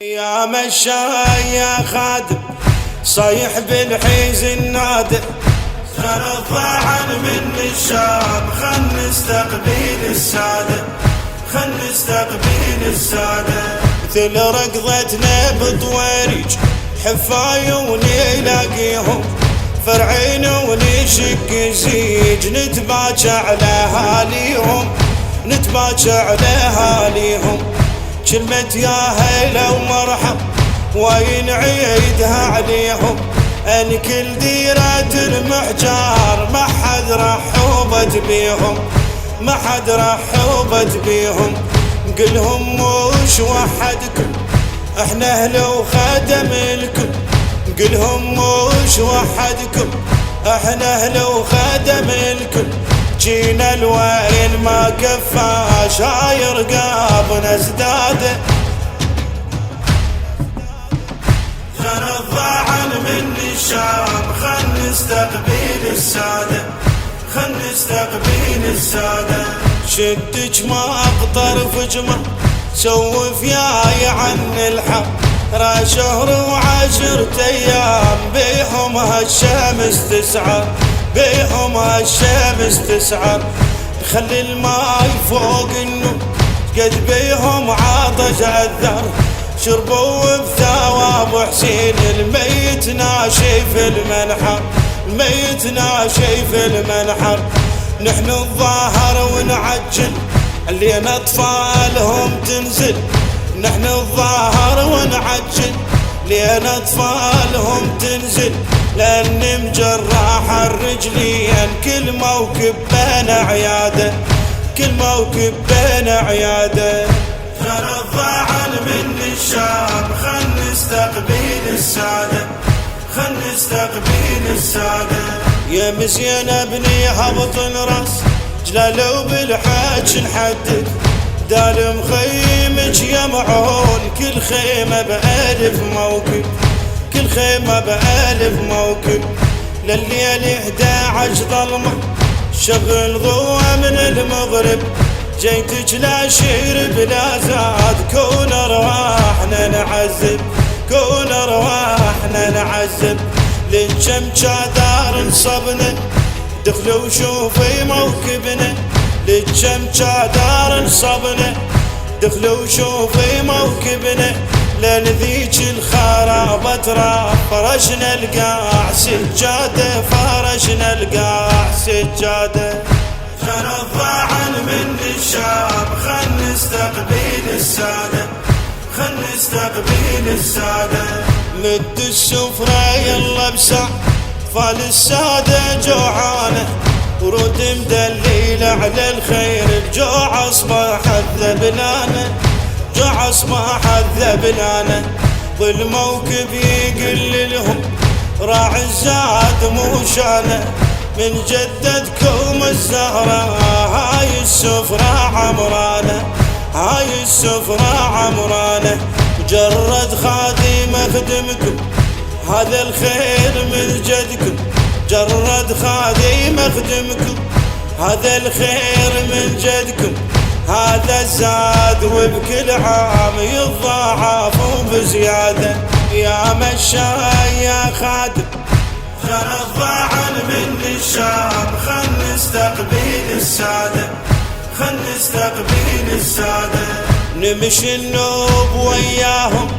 يا مشاي يا خادم صيح بالحيز النادر، خل الضاعن من الشام، خل نستقبل السادة، خل نستقبل السادة. مثل ركضتنا بطواريج حفاي ونلاقيهم، فرعين ونشق زيج نتباكى على اهاليهم، نتباكى على اهاليهم. كلمة يا هلا ومرحب وين عيدها عليهم، الكل ديرة المحجار ما حد رحوبت بيهم، ما حد رحوبت بيهم. قلهم وش وحدكم احنا اهل وخدم لكم، قلهم وش وحدكم احنا اهل وخدم لكم. جينا الوين ما كفى شاير قابنا ازداده، خل الضاعن من الشام، خل نستقبل السادة، خل نستقبل السادة. شدك ما اقطر فجمة سوف ياي عن الحق، را شهر وعشرة ايام بيهم هالشمس تسعر، بيهم هالشمس تسعر. خلي الماي فوق النور قد بيهم عطش عذر، شربوا بثواب حسين الميت ناشي في المنحر، الميت ناشي في المنحر. نحن الظاهر ونعجل لين اطفالهم تنزل، نحن الظاهر ونعجل لين اطفالهم تنزل، لان مجراح الرجلين كل موكب بين عياده، كل موكب بين عياده. خل الضاعن من الشام، خل نستقبل السادة، خل نستقبل السادة. يا مزين ابني هبط الراس جلالو بالحاج نحدد، دال مخيمك يا معون كل خيمة بألف موكب، كل خيمة بألف موكب. لليل 11 ظلمة شغل ضوء من المغرب، جيتك لا شير بلا زاد، كون ارواحنا نعذب، كون ارواحنا نعذب. للجمجة دار انصبنا دخلوا شوفي موكبنا، للجمجة دار انصبنا دخلوا شوفي موكبنا. لنذيك الخرابة ترى فرشنا القاع سجادة، فرشنا القاع سجادة. خل الضاعن من الشام، خل نستقبل السادة، خل نستقبل السادة. مد السفرة يلا بسع فال السادة جوعانة، ورود مدليلة على الخير، الجوع اصبح الذبلانة، جوع اصبح الذبلانة. بالموكب يقل لهم راعي الزاد مو شانه، من جدتكم الزهرة هاي السفرة عمرانة، هاي السفرة عمرانة. مجرد خادم اخدمكم هذا الخير من جدكم، جرد خادم اخدمكم هذا الخير من جدكم. هذا الزاد وبكل عام يضاعف وبزيادة. يا مشاي يا خادم خل الضاعن من الشام، خل نستقبل السادة، خل نستقبل السادة. نمشي النوب وياهم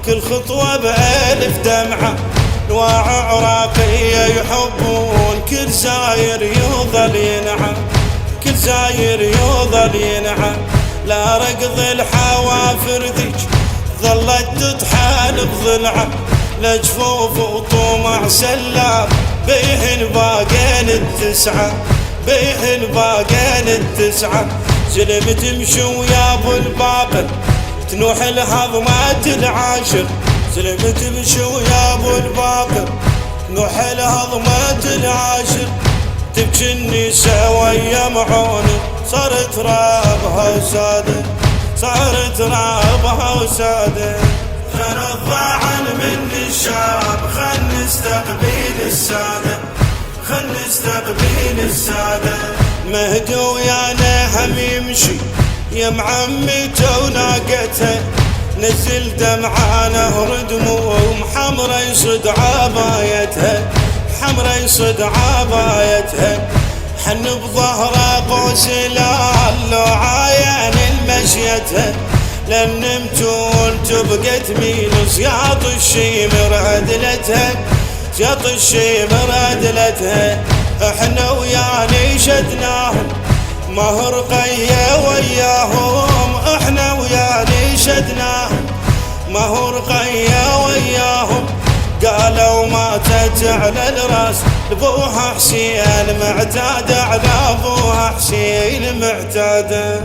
كل خطوة بألف دمعة، نواع عراقية يحبون كل زاير يظل ينعى، كل زاير يظل ينعى. لا ركض الحوافر ذيك ظلت تطحن بضلعه، لجفوف وطمع سلاب بيهن باقين التسعة، بيهن باقين التسعة. زلم تمشي ويا ابو الباقر تنوح الهضمات العاشر، زلم تمشي ويا ابو الباقر تنوح الهضمات العاشر. تبكي النساء ويا معوني صارت رابها وسادة، صارت رابها وسادة. خل الضاعن من الشام، خل نستقبل السادة، خل نستقبل السادة. مهدي ويانا هم يمشي يا معمته وناقته، نزل دمعة نهر دموم حمرا يصد عبايتها، حمرا يصد عبايتها. حن بظهره قوس لعلو عاين المشيتها، لن نمتون تبقى تميل زياط الشيمر عدلتها، زياط الشيمر عدلتها. احنا وياني شدناهم مهر قيه وياهم، احنا وياني شدناهم مهر قيه وياهم. قالوا ماتت على الراس لبوها حسين معتادة، على ابوها حسين معتادة.